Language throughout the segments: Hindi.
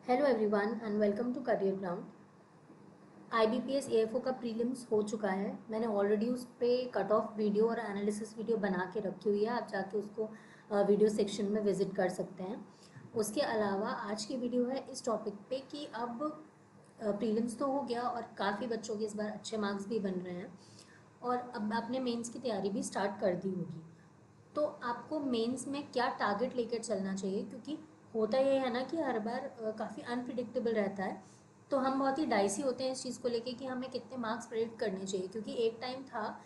Hello everyone and welcome to career ground. IBPS AFO का प्रीलिम्स हो चुका है। मैंने ऑलरेडी उस पर कट ऑफ वीडियो और एनालिसिस वीडियो बना के रखी हुई है। आप जाके उसको वीडियो सेक्शन में विजिट कर सकते हैं। उसके अलावा आज की वीडियो है इस टॉपिक पे कि अब प्रीलिम्स तो हो गया और काफ़ी बच्चों के इस बार अच्छे मार्क्स भी बन रहे हैं और अब आपने मेंस की तैयारी भी स्टार्ट कर दी होगी। तो आपको मेंस में क्या टारगेट लेकर चलना चाहिए, क्योंकि होता ये है ना कि हर बार काफ़ी अनप्रिडिक्टेबल रहता है। तो हम बहुत ही डाइसी होते हैं इस चीज़ को लेके कि हमें कितने मार्क्स प्रेडिक्ट करने चाहिए, क्योंकि एक टाइम था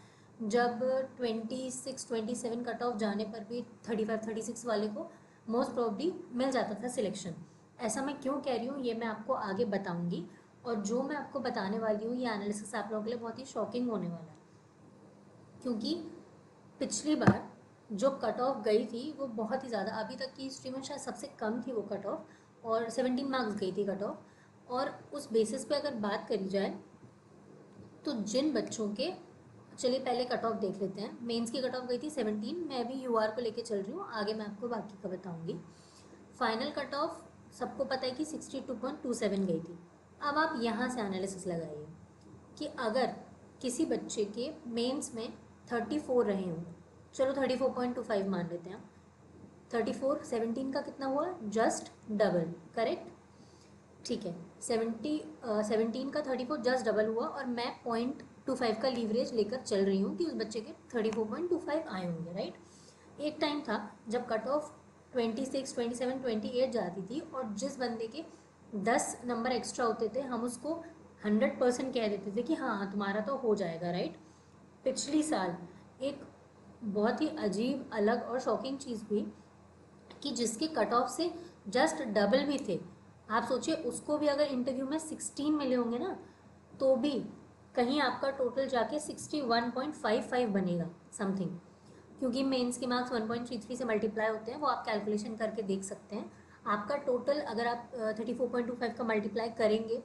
जब 26-27 कट ऑफ जाने पर भी 35-36 वाले को मोस्ट प्रॉब्ली मिल जाता था सिलेक्शन। ऐसा मैं क्यों कह रही हूँ ये मैं आपको आगे बताऊँगी। और जो मैं आपको बताने वाली हूँ ये एनालिसिस आप लोगों के लिए बहुत ही शॉकिंग होने वाला है, क्योंकि पिछली बार जो कट ऑफ गई थी वो बहुत ही ज़्यादा, अभी तक की हिस्ट्री में शायद सबसे कम थी वो कट ऑफ, और 17 मार्क्स गई थी कट ऑफ। और उस बेसिस पे अगर बात करी जाए तो जिन बच्चों के, चलिए पहले कट ऑफ देख लेते हैं। मेंस की कट ऑफ गई थी 17। मैं अभी यूआर को लेके चल रही हूँ, आगे मैं आपको बाकी का बताऊंगी। फाइनल कट ऑफ सबको पता है कि 62.27 गई थी। अब आप यहाँ से एनालिसिस लगाइए कि अगर किसी बच्चे के मेंस में 34 रहे हों, चलो 34.25 मान लेते हैं। 34 17 का कितना हुआ? Just double, correct. ठीक है, 17 का 34 जस्ट डबल हुआ और मैं 0.25 का लीवरेज लेकर चल रही हूँ कि उस बच्चे के 34.25 आए होंगे, राइट। एक टाइम था जब कट ऑफ 26, 27, 28 जाती थी और जिस बंदे के 10 नंबर एक्स्ट्रा होते थे हम उसको 100% कह देते थे कि हाँ तुम्हारा तो हो जाएगा, राइट। पिछली साल एक बहुत ही अजीब अलग और शॉकिंग चीज़ हुई कि जिसके कट ऑफ से जस्ट डबल भी थे, आप सोचिए उसको भी अगर इंटरव्यू में 16 मिले होंगे ना, तो भी कहीं आपका टोटल जाके 61.55 बनेगा समथिंग, क्योंकि मेंस के मार्क्स 1.33 से मल्टीप्लाई होते हैं, वो आप कैलकुलेशन करके देख सकते हैं। आपका टोटल अगर आप 34.25 का मल्टीप्लाई करेंगे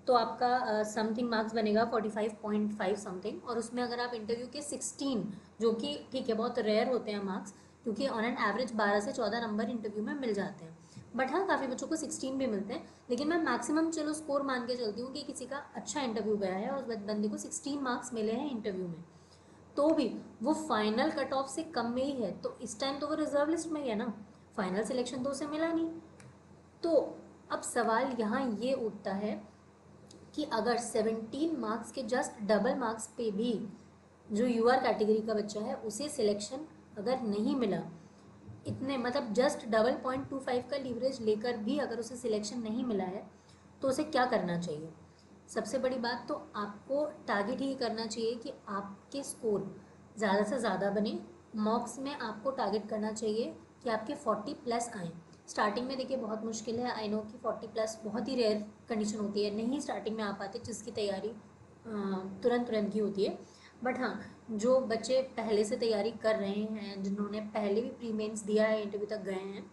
तो आपका समथिंग मार्क्स बनेगा 45.5 समथिंग, और उसमें अगर आप इंटरव्यू के 16, जो कि ठीक है बहुत रेयर होते हैं मार्क्स, क्योंकि ऑन एन एवरेज 12 से 14 नंबर इंटरव्यू में मिल जाते हैं, बट हाँ काफ़ी बच्चों को 16 भी मिलते हैं। लेकिन मैं मैक्सिमम चलो स्कोर मान के चलती हूँ कि किसी का अच्छा इंटरव्यू गया है और उस बंदे को 16 मार्क्स मिले हैं इंटरव्यू में, तो भी वो फाइनल कट ऑफ से कम में ही है, तो इस टाइम तो वो रिजर्व लिस्ट में ही है ना, फाइनल सिलेक्शन तो उसे मिला नहीं। तो अब सवाल यहाँ ये उठता है कि अगर 17 मार्क्स के जस्ट डबल मार्क्स पे भी जो यूआर कैटेगरी का बच्चा है उसे सिलेक्शन अगर नहीं मिला, इतने मतलब जस्ट डबल 0.25 का लीवरेज लेकर भी अगर उसे सिलेक्शन नहीं मिला है, तो उसे क्या करना चाहिए? सबसे बड़ी बात तो आपको टारगेट ही करना चाहिए कि आपके स्कोर ज़्यादा से ज़्यादा बने। मॉक्स में आपको टारगेट करना चाहिए कि आपके 40 प्लस आएँ। स्टार्टिंग में देखिए बहुत मुश्किल है, आई नो कि 40 प्लस बहुत ही रेयर कंडीशन होती है, नहीं स्टार्टिंग में आ पाते जिसकी तैयारी तुरंत तुरंत की होती है। बट हाँ, जो बच्चे पहले से तैयारी कर रहे हैं, जिन्होंने पहले भी प्री मेंस दिया है, इंटरव्यू तक गए हैं,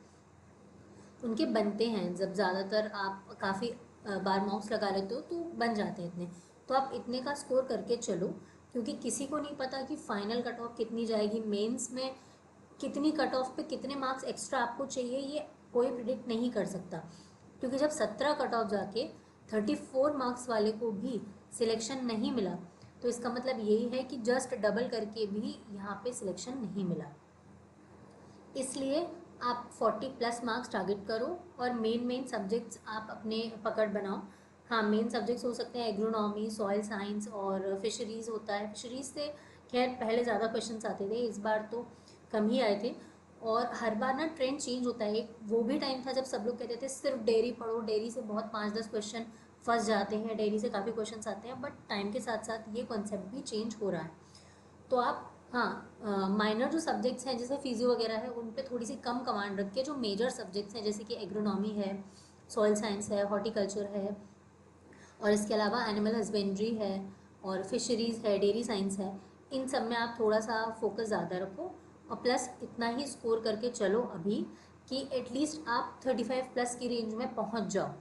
उनके बनते हैं। जब ज़्यादातर आप काफ़ी बार मॉक्स लगा लेते हो तो बन जाते हैं इतने। तो आप इतने का स्कोर करके चलो, क्योंकि किसी को नहीं पता कि फाइनल कट ऑफ कितनी जाएगी, मेंस में कितनी कट ऑफ पे कितने मार्क्स एक्स्ट्रा आपको चाहिए, ये कोई प्रिडिक्ट नहीं कर सकता। क्योंकि जब 17 कट ऑफ जाके 34 मार्क्स वाले को भी सिलेक्शन नहीं मिला, तो इसका मतलब यही है कि जस्ट डबल करके भी यहाँ पे सिलेक्शन नहीं मिला। इसलिए आप 40 प्लस मार्क्स टारगेट करो और मेन सब्जेक्ट्स आप अपने पकड़ बनाओ। हाँ, मेन सब्जेक्ट्स हो सकते हैं एग्रोनॉमी, सॉइल साइंस और फिशरीज़ होता है। फिशरीज़ से खैर पहले ज़्यादा क्वेश्चंस आते थे, इस बार तो कम ही आए थे। और हर बार ना ट्रेंड चेंज होता है। एक वो भी टाइम था जब सब लोग कहते थे सिर्फ डेयरी पढ़ो, डेयरी से बहुत 5-10 क्वेश्चन फंस जाते हैं, डेयरी से काफ़ी क्वेश्चन आते हैं, बट टाइम के साथ साथ ये कॉन्सेप्ट भी चेंज हो रहा है। तो आप हाँ, माइनर जो सब्जेक्ट्स हैं जैसे फिजियो वगैरह है उन पे थोड़ी सी कम कमांड रख के, जो मेजर सब्जेक्ट्स हैं जैसे कि एग्रोनॉमी है, सॉइल साइंस है, हॉर्टिकल्चर है, और इसके अलावा एनिमल हस्बेंड्री है और फिशरीज़ है, डेयरी साइंस है, इन सब में आप थोड़ा सा फोकस ज़्यादा रखो। और प्लस इतना ही स्कोर करके चलो अभी कि एटलीस्ट आप 35 प्लस की रेंज में पहुंच जाओ।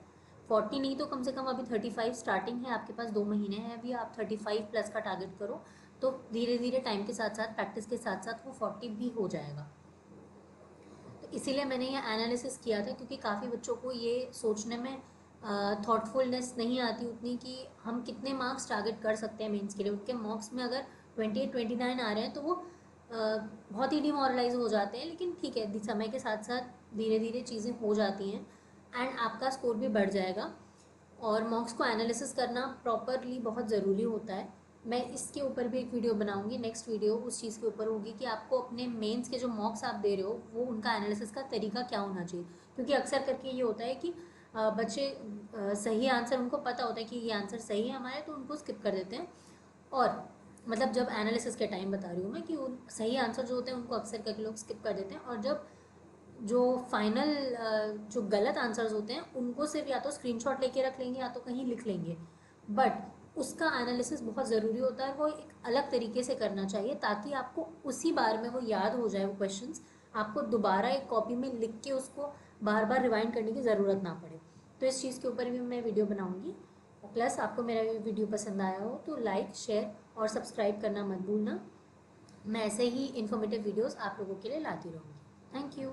40 नहीं तो कम से कम अभी 35 स्टार्टिंग है, आपके पास 2 महीने हैं अभी, आप 35 प्लस का टारगेट करो। तो धीरे धीरे टाइम के साथ साथ, प्रैक्टिस के साथ साथ वो 40 भी हो जाएगा। तो इसीलिए मैंने ये एनालिसिस किया था, क्योंकि काफ़ी बच्चों को ये सोचने में थॉटफुलनेस नहीं आती उतनी कि हम कितने मार्क्स टारगेट कर सकते हैं मेंस के लिए। उनके मॉक्स में अगर 28-29 आ रहे हैं तो वो बहुत ही डिमोरलाइज हो जाते हैं। लेकिन ठीक है, समय के साथ साथ धीरे धीरे चीज़ें हो जाती हैं एंड आपका स्कोर भी बढ़ जाएगा। और मॉक्स को एनालिसिस करना प्रॉपरली बहुत ज़रूरी होता है। मैं इसके ऊपर भी एक वीडियो बनाऊंगी। नेक्स्ट वीडियो उस चीज़ के ऊपर होगी कि आपको अपने मेंस के जो मॉक्स आप दे रहे हो वो उनका एनालिसिस का तरीका क्या होना चाहिए। क्योंकि अक्सर करके ये होता है कि बच्चे सही आंसर उनको पता होता है कि ये आंसर सही है हमारे, तो उनको स्किप कर देते हैं। और मतलब जब एनालिसिस के टाइम बता रही हूँ मैं कि उन सही आंसर जो होते हैं उनको अक्सर करके लोग स्किप कर देते हैं। और जब जो फाइनल जो गलत आंसर्स होते हैं उनको सिर्फ या तो स्क्रीनशॉट लेके रख लेंगे या तो कहीं लिख लेंगे। बट उसका एनालिसिस बहुत ज़रूरी होता है। वो एक अलग तरीके से करना चाहिए ताकि आपको उसी बार में वो याद हो जाए वो क्वेश्चंस। आपको दोबारा एक कॉपी में लिख के उसको बार बार रिवाइंड करने की ज़रूरत ना पड़े। तो इस चीज़ के ऊपर भी मैं वीडियो बनाऊँगी। प्लस आपको मेरा वीडियो पसंद आया हो तो लाइक, शेयर और सब्सक्राइब करना मत भूलना। मैं ऐसे ही इन्फॉर्मेटिव वीडियोस आप लोगों के लिए लाती रहूँगी। Thank you.